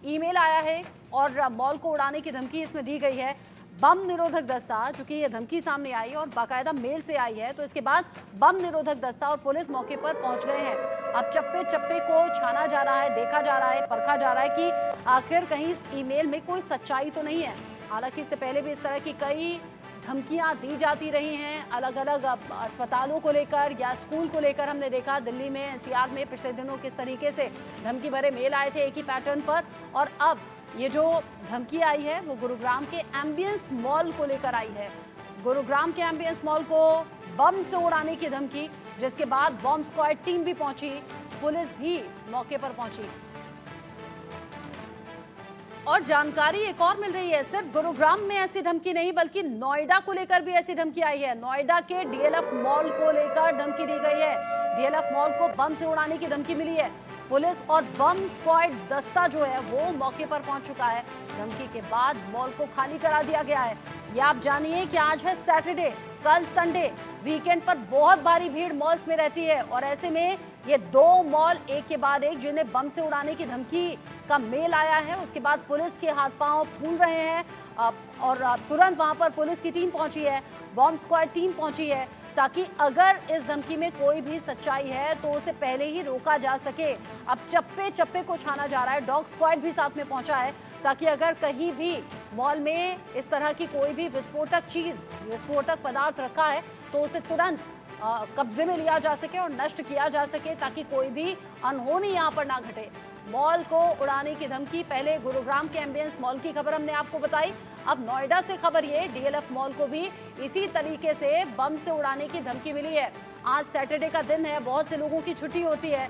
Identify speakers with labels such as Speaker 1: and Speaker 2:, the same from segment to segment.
Speaker 1: Email आया है और मॉल को उड़ाने की धमकी इसमें दी गई है। बम निरोधक दस्ता, चूंकि ये धमकी सामने आई और बाकायदा मेल से आई है, तो इसके बाद बम निरोधक दस्ता और पुलिस मौके पर पहुंच गए हैं। अब चप्पे चप्पे को छाना जा रहा है, देखा जा रहा है, परखा जा रहा है कि आखिर कहीं इस ईमेल में कोई सच्चाई तो नहीं है। हालांकि इससे पहले भी इस तरह की कई धमकियां दी जाती रही हैं, अलग अलग अस्पतालों को लेकर या स्कूल को लेकर। हमने देखा दिल्ली में, एनसीआर में पिछले दिनों किस तरीके से धमकी भरे मेल आए थे एक ही पैटर्न पर। और अब ये जो धमकी आई है वो गुरुग्राम के एम्बियंस मॉल को लेकर आई है। गुरुग्राम के एम्बियंस मॉल को बम से उड़ाने की धमकी, जिसके बाद बॉम्ब स्क्वाड टीम भी पहुंची, पुलिस भी मौके पर पहुंची। और जानकारी एक और मिल रही है, सिर्फ गुरुग्राम में ऐसी धमकी नहीं बल्कि नोएडा को लेकर भी ऐसी धमकी आई है। नोएडा के डीएलएफ मॉल को लेकर धमकी दी गई है। डीएलएफ मॉल को बम से उड़ाने की धमकी मिली है। पुलिस और बम स्क्वाड दस्ता जो है वो मौके पर पहुंच चुका है। धमकी के बाद मॉल को खाली करा दिया गया है। ये आप जानिए कि आज है सैटरडे, कल संडे, वीकेंड पर बहुत भारी भीड़ मॉल्स में रहती है और ऐसे में ये दो मॉल एक के बाद एक जिन्हें बम से उड़ाने की धमकी का मेल आया है, उसके बाद पुलिस के हाथ पांव फूल रहे हैं और तुरंत वहां पर पुलिस की टीम पहुंची है, बॉम्ब स्क्वाड टीम पहुंची है, ताकि अगर इस धमकी में कोई भी सच्चाई है तो उसे पहले ही रोका जा सके। अब चप्पे चप्पे को छाना जा रहा है, डॉग स्क्वाड भी साथ में पहुंचा है, ताकि अगर कहीं भी मॉल में इस तरह की कोई भी विस्फोटक चीज, विस्फोटक पदार्थ रखा है तो उसे तुरंत कब्जे में लिया जा सके और नष्ट किया जा सके, ताकि कोई भी अनहोनी यहाँ पर ना घटे। मॉल को उड़ाने की धमकी, पहले गुरुग्राम के एम्बियंस मॉल की खबर हमने आपको बताई, अब नोएडा से खबर ये डीएलएफ मॉल को भी इसी तरीके से बम से उड़ाने की धमकी मिली है। आज सैटरडे का दिन है, बहुत से लोगों की छुट्टी होती है,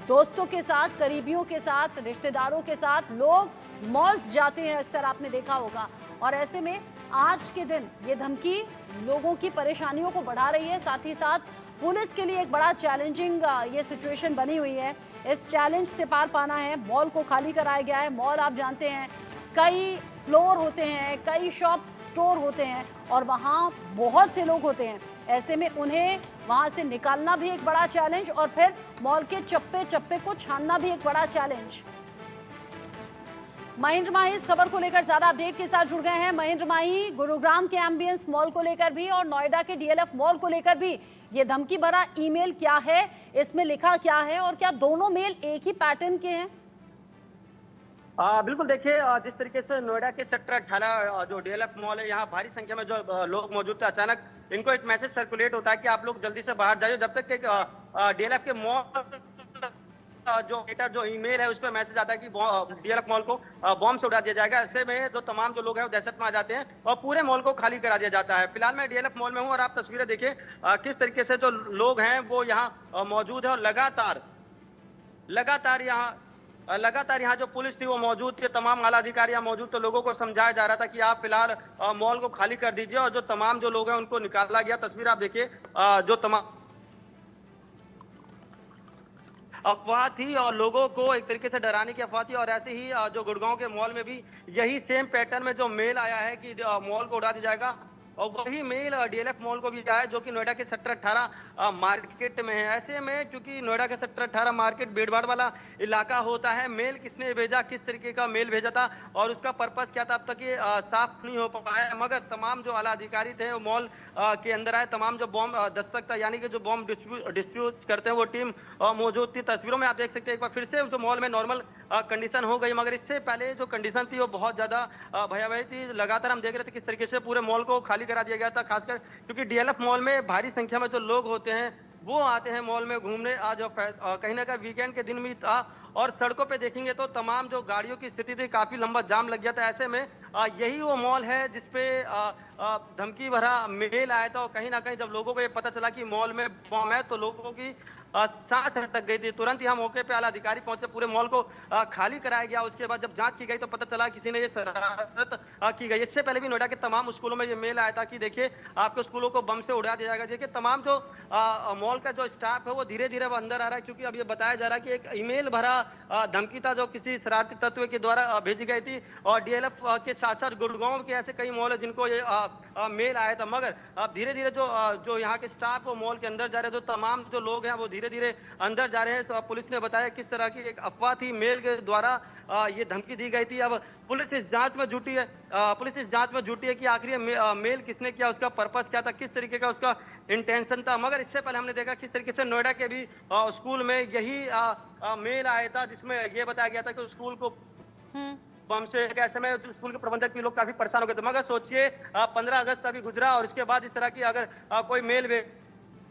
Speaker 1: दोस्तों के साथ, करीबियों के साथ, रिश्तेदारों के साथ लोग मॉल्स जाते हैं, अक्सर आपने देखा होगा। और ऐसे में आज के दिन ये धमकी लोगों की परेशानियों को बढ़ा रही है, साथ ही साथ पुलिस के लिए एक बड़ा चैलेंजिंग ये सिचुएशन बनी हुई है। इस चैलेंज से पार पाना है। मॉल को खाली कराया गया है। मॉल आप जानते हैं कई फ्लोर होते हैं, कई शॉप स्टोर होते हैं और वहाँ बहुत से लोग होते हैं। ऐसे में उन्हें वहाँ से निकालना भी एक बड़ा चैलेंज और फिर मॉल के चप्पे चप्पे को छानना भी एक बड़ा चैलेंज। महेंद्र माही इस खबर को लेकर ज्यादा अपडेट के साथ जुड़ गए हैं। महेंद्र माही, गुरुग्राम के एम्बियंस मॉल को लेकर भी और नोएडा के डीएलएफ मॉल को लेकर भी ये धमकी भरा ईमेल क्या है, इसमें लिखा क्या है और क्या दोनों मेल एक ही पैटर्न के हैं?
Speaker 2: बिल्कुल, देखिए जिस तरीके से नोएडा के सेक्टर 18 जो डीएलएफ मॉल है, यहाँ भारी संख्या में जो लोग मौजूद थे, अचानक इनको एक मैसेज सर्कुलेट होता है कि आप लोग जल्दी से बाहर जाइए। जब तक डीएलएफ के मॉल जो ईमेल है उस पर मैसेज आता है कि डीएलएफ मॉल को बॉम्ब से उड़ा दिया जाएगा। ऐसे में जो तमाम जो लोग हैं वो दहशत में आ जाते हैं और पूरे मॉल को खाली करा दिया जाता है। फिलहाल मैं डीएलएफ मॉल में हूँ और आप तस्वीरें देखिए किस तरीके से जो लोग हैं वो यहाँ मौजूद है और लगातार यहाँ जो पुलिस थी वो मौजूद थी, तमाम आला अधिकारी यहाँ मौजूद, तो लोगों को समझाया जा रहा था कि आप फिलहाल मॉल को खाली कर दीजिए और जो तमाम जो लोग हैं उनको निकाला गया। तस्वीर आप देखिए, जो तमाम अफवाह थी और लोगों को एक तरीके से डराने की अफवाह थी। और ऐसे ही जो गुड़गांव के मॉल में भी यही सेम पैटर्न में जो मेल आया है कि मॉल को उड़ा दिया जाएगा और वही मेल डीएलएफ मॉल को भी आया है जो कि नोएडा के सेक्टर 18 मार्केट में है। ऐसे में क्योंकि नोएडा के सेक्टर 18 मार्केट भीड़ भाड़ वाला इलाका होता है, मेल किसने भेजा, किस तरीके का मेल भेजा था और उसका पर्पस क्या था, अब तक ये साफ नहीं हो पाया। मगर तमाम जो आला अधिकारी थे वो मॉल के अंदर आए, तमाम जो बॉम्ब दस्तक था यानी कि जो बॉम्ब डिस्ट्रीब्यूट करते हैं वो टीम मौजूद थी। तस्वीरों में आप देख सकते हैं एक बार फिर से जो मॉल में नॉर्मल कंडीशन हो गई, मगर इससे पहले जो कंडीशन थी वो बहुत ज्यादा भयावह थी। लगातार हम देख रहे थे किस तरीके से पूरे मॉल को खाली करा दिया गया था, खासकर क्योंकि डीएलएफ मॉल में भारी संख्या में जो लोग होते हैं वो आते हैं मॉल में घूमने। आज कहीं ना कहीं वीकेंड के दिन भी था और सड़कों पे देखेंगे तो तमाम जो गाड़ियों की स्थिति थी, काफी लंबा जाम लग गया था। ऐसे में यही वो मॉल है जिसपे धमकी भरा मेल आया था और कहीं ना कहीं जब लोगों को ये पता चला कि मॉल में बम है तो लोगों की सांस अटक गई थी। तुरंत यहाँ मौके पे आला अधिकारी पहुंचे, पूरे मॉल को खाली कराया गया। उसके बाद जब जांच की गई तो पता चला किसी ने ये शरारत की गई। इससे पहले भी नोएडा के तमाम स्कूलों में ये मेल आया था कि देखिए आपके स्कूलों को बम से उड़ा दिया जाएगा। देखिए तमाम जो मॉल का जो स्टाफ है वो धीरे धीरे अंदर आ रहा है, क्योंकि अब ये बताया जा रहा है कि एक ईमेल भरा धमकी था जो किसी शरारती तत्व के द्वारा भेजी गई थी और डीएलएफ के साथ साथ गुड़गांव के ऐसे कई मॉल है जिनको ये मेल आया था। मगर अब धीरे धीरे जो यहाँ के स्टाफ वो मॉल के अंदर जा रहे हैं, जो तमाम जो लोग हैं वो धीरे धीरे अंदर जा रहे हैं। तो पुलिस ने बताया किस तरह की एक अफवाह थी, मेल के द्वारा ये धमकी दी गई थी। अब पुलिस इस जांच में जुटी है। पुलिस इस जांच में जुटी है कि आखिर ये मेल किसने किया, उसका पर्पस क्या था, किस तरीके का उसका इंटेंशन था। मगर इससे पहले हमने देखा किस तरीके से नोएडा के भी स्कूल में यही मेल आया था, जिसमें ये बताया गया था कि स्कूल को बम से ऐसे में स्कूल के प्रबंधक भी लोग काफी परेशान हो गए थे। मगर सोचिए 15 अगस्त अभी गुजरा और इसके बाद इस तरह की अगर कोई मेल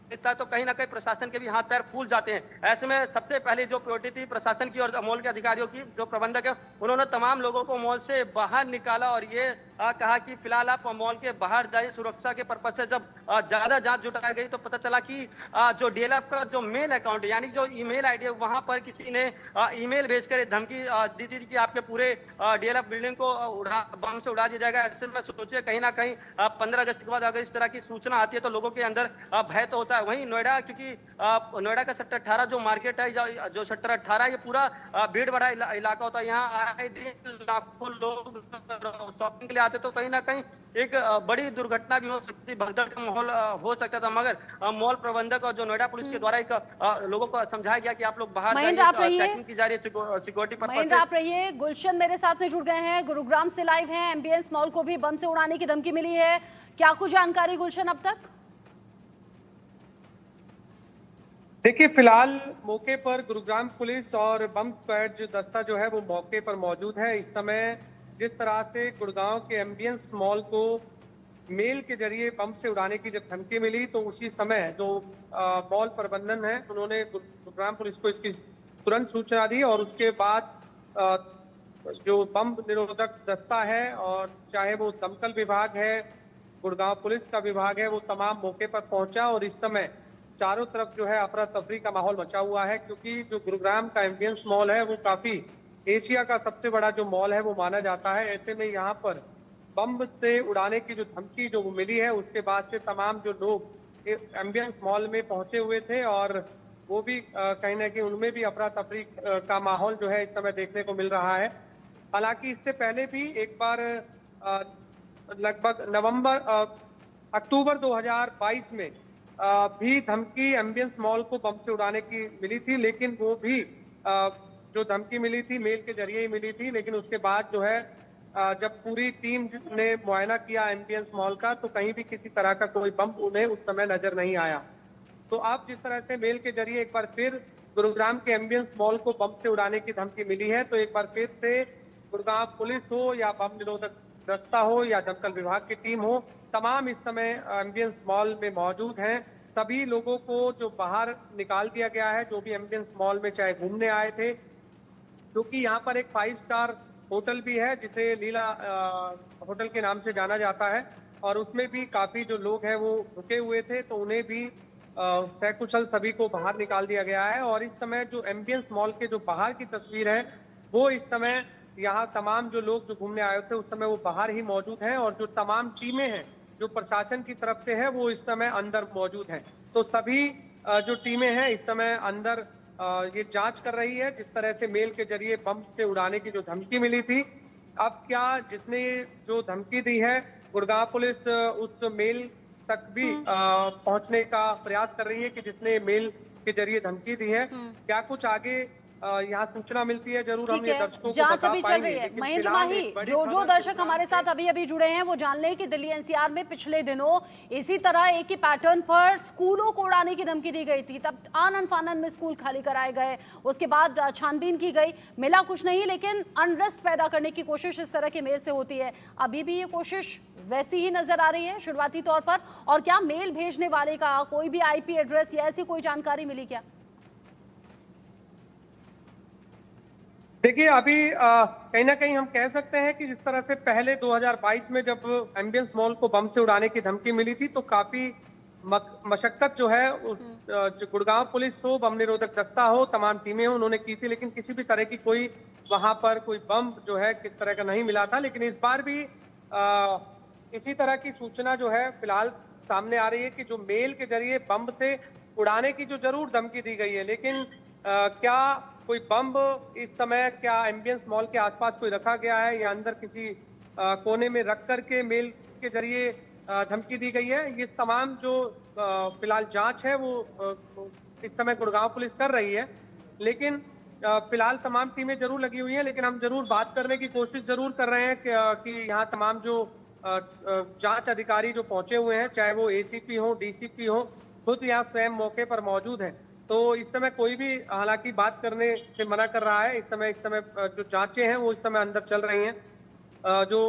Speaker 2: देता है तो कहीं ना कहीं प्रशासन के भी हाथ पैर फूल जाते हैं। ऐसे में सबसे पहले जो प्रायोरिटी थी प्रशासन की और मॉल के अधिकारियों की, जो प्रबंधक है, उन्होंने तमाम लोगों को मॉल से बाहर निकाला और ये कहा कि फिलहाल आप मॉल के बाहर जाइए। सुरक्षा के पर्पज से जब ज्यादा जांच जुटाई गई तो पता चला कि जो डीएलएफ का जो मेल अकाउंट यानी जो ईमेल आईडी है, वहां पर किसी ने ईमेल भेजकर धमकी दी थी कि आपके पूरे डीएलएफ बिल्डिंग को बम से उड़ा दिया जाएगा। ऐसे में सोचिए कहीं ना कहीं 15 अगस्त के बाद अगर इस तरह की सूचना आती है तो लोगों के अंदर भय तो होता है। वहीं नोएडा, क्योंकि नोएडा का सेक्टर 18 जो मार्केट है, जो सेक्टर 18 ये पूरा भीड़ भरा इलाका होता है। यहाँ आए दिन लाखों लोग शॉपिंग के लिए आते, तो कहीं ना कहीं एक बड़ी दुर्घटना भी हो सकती, भगदड़ का माहौल हो सकता था। मगर मॉल प्रबंधक और जो नोएडा पुलिस के द्वारा एक लोगों को समझाया गया कि आप लोग बाहर जाइए, चेकिंग की जा रही है सिक्योरिटी पर्पस से।
Speaker 1: आप रहिए। गुलशन मेरे साथ में जुड़ गए हैं, गुरुग्राम से लाइव हैं। एमबीएस मॉल को भी बम से उड़ाने की धमकी मिली है, क्या कुछ जानकारी गुलशन अब तक?
Speaker 3: देखिए, फिलहाल मौके पर गुरुग्राम पुलिस और बम स्क्वाड जो दस्ता जो है वो मौके पर मौजूद है। इस समय जिस तरह से गुड़गांव के एम्बियंस मॉल को मेल के जरिए बम से उड़ाने की जब धमकी मिली तो उसी समय जो मॉल प्रबंधन है उन्होंने गुरुग्राम पुलिस को इसकी तुरंत सूचना दी और उसके बाद जो बम निरोधक दस्ता है और चाहे वो दमकल विभाग है, गुड़गांव पुलिस का विभाग है, वो तमाम मौके पर पहुंचा और इस समय चारों तरफ जो है अफरा तफरी का माहौल मचा हुआ है, क्योंकि जो गुरुग्राम का एम्बियंस मॉल है वो काफी एशिया का सबसे बड़ा जो मॉल है वो माना जाता है। ऐसे में यहाँ पर बम से उड़ाने की जो धमकी जो मिली है उसके बाद से तमाम जो लोग एम्बियंस मॉल में पहुंचे हुए थे और वो भी कहीं ना कहीं उनमें भी अफरा तफरी का माहौल जो है इस समय देखने को मिल रहा है। हालांकि इससे पहले भी एक बार लगभग अक्टूबर 2022 में भी धमकी एम्बियंस मॉल को बम से उड़ाने की मिली थी, लेकिन वो भी जो धमकी मिली थी मेल के जरिए ही मिली थी। लेकिन उसके बाद जो है जब पूरी टीम ने मुआयना किया एम्बियंस मॉल का तो कहीं भी किसी तरह का कोई बम उन्हें उस समय नजर नहीं आया। तो अब जिस तरह से मेल के जरिए एक बार फिर गुरुग्राम के एम्बियंस मॉल को बम से उड़ाने की धमकी मिली है, तो एक बार फिर से गुड़गांव पुलिस हो या बम निरोधक दस्ता हो या दमकल विभाग की टीम हो, तमाम इस समय एम्बियंस मॉल में मौजूद हैं। सभी लोगों को जो बाहर निकाल दिया गया है, जो भी एम्बियंस मॉल में चाहे घूमने आए थे, क्योंकि यहाँ पर एक 5 स्टार होटल भी है जिसे लीला होटल के नाम से जाना जाता है और उसमें भी काफी जो लोग हैं वो रुके हुए थे, तो उन्हें भी सकुशल सभी को बाहर निकाल दिया गया है। और इस समय जो एम्बियंस मॉल के जो बाहर की तस्वीर है वो इस समय यहाँ तमाम जो लोग जो घूमने आए थे उस समय वो बाहर ही मौजूद हैं और जो तमाम टीमें हैं जो प्रशासन की तरफ से है वो इस समय अंदर मौजूद हैं। तो सभी जो टीमें हैं इस समय अंदर ये जांच कर रही है जिस तरह से मेल के जरिए बम से उड़ाने की जो धमकी मिली थी। अब क्या जिसने जो धमकी दी है गुड़गांव पुलिस उस मेल तक भी पहुंचने का प्रयास कर रही है कि जिसने मेल के जरिए धमकी दी है। क्या कुछ आगे यहाँ सूचना मिलती है जरूर हम ये दर्शकों को
Speaker 1: जांच
Speaker 3: बता
Speaker 1: अभी चल
Speaker 3: पाएंगे।
Speaker 1: रही है। महेंद्र माही, जो दर्शक हमारे साथ अभी जुड़े हैं वो जान लें कि दिल्ली एनसीआर में पिछले दिनों इसी तरह एक ही पैटर्न पर स्कूलों को उड़ाने की धमकी दी गई थी। तब आनन फानन में स्कूल खाली कराए गए, उसके बाद छानबीन की गई, मिला कुछ नहीं, लेकिन अनरेस्ट पैदा करने की कोशिश इस तरह के मेल से होती है। अभी भी ये कोशिश वैसी ही नजर आ रही है शुरुआती तौर पर। और क्या मेल भेजने वाले का कोई भी आईपी एड्रेस या ऐसी कोई जानकारी मिली क्या?
Speaker 3: देखिए, अभी कहीं ना कहीं हम कह सकते हैं कि जिस तरह से पहले 2022 में जब एम्बियंस मॉल को बम से उड़ाने की धमकी मिली थी तो काफी मशक्कत जो है जो गुड़गांव पुलिस हो, बम निरोधक दस्ता हो, तमाम टीमें हो, उन्होंने की थी, लेकिन किसी भी तरह की कोई वहां पर कोई बम जो है किस तरह का नहीं मिला था। लेकिन इस बार भी इसी तरह की सूचना जो है फिलहाल सामने आ रही है कि जो मेल के जरिए बम से उड़ाने की जो जरूर धमकी दी गई है, लेकिन क्या कोई बम इस समय क्या एम्बियंस मॉल के आसपास कोई रखा गया है या अंदर किसी कोने में रख करके मेल के जरिए धमकी दी गई है, ये तमाम जो फिलहाल जांच है वो इस समय गुड़गांव पुलिस कर रही है, लेकिन फिलहाल तमाम टीमें जरूर लगी हुई हैं, लेकिन हम जरूर बात करने की कोशिश जरूर कर रहे हैं कि यहाँ तमाम जो जांच अधिकारी जो पहुंचे हुए हैं, चाहे वो एसीपी हो, डीसीपी हो, खुद यहाँ स्वयं मौके पर मौजूद हैं। तो इस समय कोई भी हालांकि बात करने से मना कर रहा है। इस समय जो जांचें हैं वो इस समय अंदर चल रही हैं। जो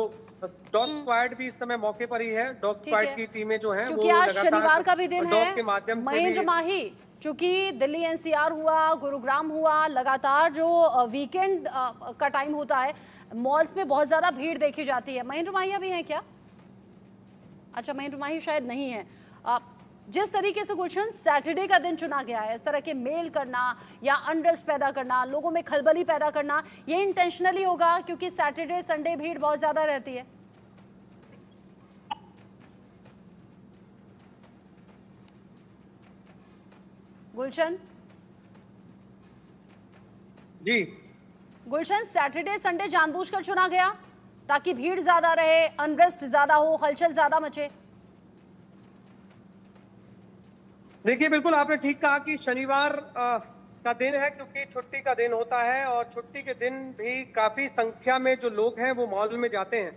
Speaker 3: डॉग स्क्वाड भी इस समय मौके पर ही है। डॉग स्क्वाड की टीमें जो हैं वो
Speaker 1: क्योंकि आज शनिवार का भी दिन
Speaker 3: डॉग के
Speaker 1: है
Speaker 3: माध्यम से
Speaker 1: महेंद्र माही, चूंकि दिल्ली एनसीआर हुआ, गुरुग्राम हुआ, लगातार जो वीकेंड का टाइम होता है, मॉल्स में बहुत ज्यादा भीड़ देखी जाती है। महेंद्र माही अभी हैं क्या? अच्छा, महेंद्र माही शायद नहीं है। जिस तरीके से गुलशन सैटरडे का दिन चुना गया है, इस तरह के मेल करना या अनरेस्ट पैदा करना, लोगों में खलबली पैदा करना, ये इंटेंशनली होगा क्योंकि सैटरडे संडे भीड़ बहुत ज्यादा रहती है? गुलशन
Speaker 3: जी,
Speaker 1: गुलशन, सैटरडे संडे जानबूझकर चुना गया ताकि भीड़ ज्यादा रहे, अनरेस्ट ज्यादा हो, हलचल ज्यादा मचे?
Speaker 3: देखिए बिल्कुल आपने ठीक कहा कि शनिवार का दिन है, क्योंकि छुट्टी का दिन होता है और छुट्टी के दिन भी काफी संख्या में जो लोग हैं वो मॉल में जाते हैं।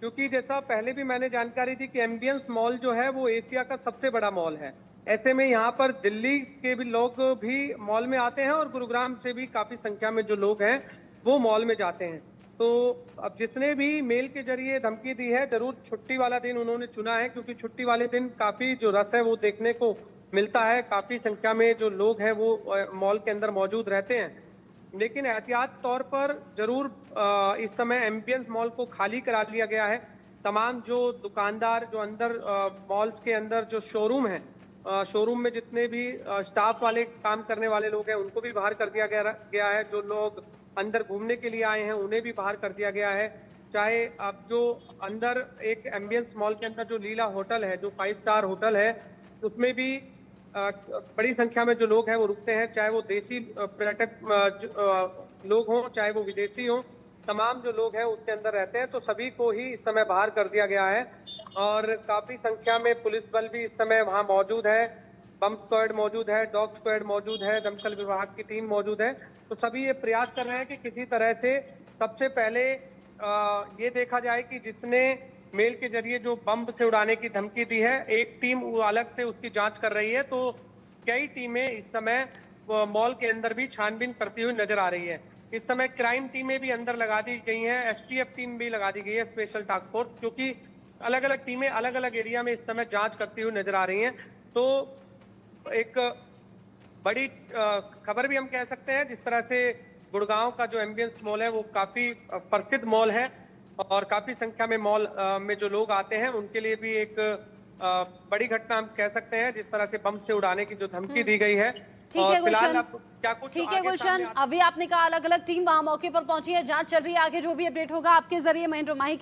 Speaker 3: क्योंकि जैसा पहले भी मैंने जानकारी दी कि एम्बियंस मॉल जो है वो एशिया का सबसे बड़ा मॉल है। ऐसे में यहाँ पर दिल्ली के भी लोग भी मॉल में आते हैं और गुरुग्राम से भी काफी संख्या में जो लोग हैं वो मॉल में जाते हैं। तो अब जिसने भी मेल के जरिए धमकी दी है, जरूर छुट्टी वाला दिन उन्होंने चुना है, क्योंकि छुट्टी वाले दिन काफी जो रस है वो देखने को मिलता है। काफी संख्या में जो लोग हैं वो मॉल के अंदर मौजूद रहते हैं। लेकिन एहतियात तौर पर जरूर इस समय एम्बियंस मॉल को खाली करा लिया गया है। तमाम जो दुकानदार जो अंदर मॉल्स के अंदर जो शोरूम है, शोरूम में जितने भी स्टाफ वाले काम करने वाले लोग हैं उनको भी बाहर कर दिया गया है। जो लोग अंदर घूमने के लिए आए हैं उन्हें भी बाहर कर दिया गया है। चाहे अब जो अंदर एक एम्बियंस मॉल के अंदर जो लीला होटल है, जो 5 स्टार होटल है, उसमें भी बड़ी संख्या में जो लोग हैं वो रुकते हैं। चाहे वो देसी पर्यटक लोग हों, चाहे वो विदेशी हों, तमाम जो लोग हैं उसके अंदर रहते हैं। तो सभी को ही इस समय बाहर कर दिया गया है और काफी संख्या में पुलिस बल भी इस समय वहां मौजूद है। बम स्क्वाड मौजूद है, डॉग स्क्वाड मौजूद है, दमकल विभाग की टीम मौजूद है। तो सभी ये प्रयास कर रहे हैं कि किसी तरह से सबसे पहले ये देखा जाए कि जिसने मेल के जरिए जो बम से उड़ाने की धमकी दी है, एक टीम अलग से उसकी जांच कर रही है। तो कई टीमें इस समय मॉल के अंदर भी छानबीन करती हुई नजर आ रही है। इस समय क्राइम टीमें भी अंदर लगा दी गई हैं, एसटीएफ टीम भी लगा दी गई है, स्पेशल टास्क फोर्स, क्योंकि अलग अलग टीमें अलग अलग एरिया में इस समय जांच करती हुई नजर आ रही हैं। तो एक बड़ी खबर भी हम कह सकते हैं, जिस तरह से गुड़गांव का जो एम्बियंस मॉल है वो काफी प्रसिद्ध मॉल है और काफी संख्या में मॉल में जो लोग आते हैं उनके लिए भी एक बड़ी घटना हम कह सकते हैं, जिस तरह से बम से उड़ाने की जो धमकी दी गई है।
Speaker 1: ठीक है गुलशन,
Speaker 3: क्या कुछ
Speaker 1: ठीक है गुलशन, अभी आपने कहा अलग अलग टीम वहां मौके पर पहुंची है, जांच चल रही है, आगे जो भी अपडेट होगा आपके जरिए महेंद्र माही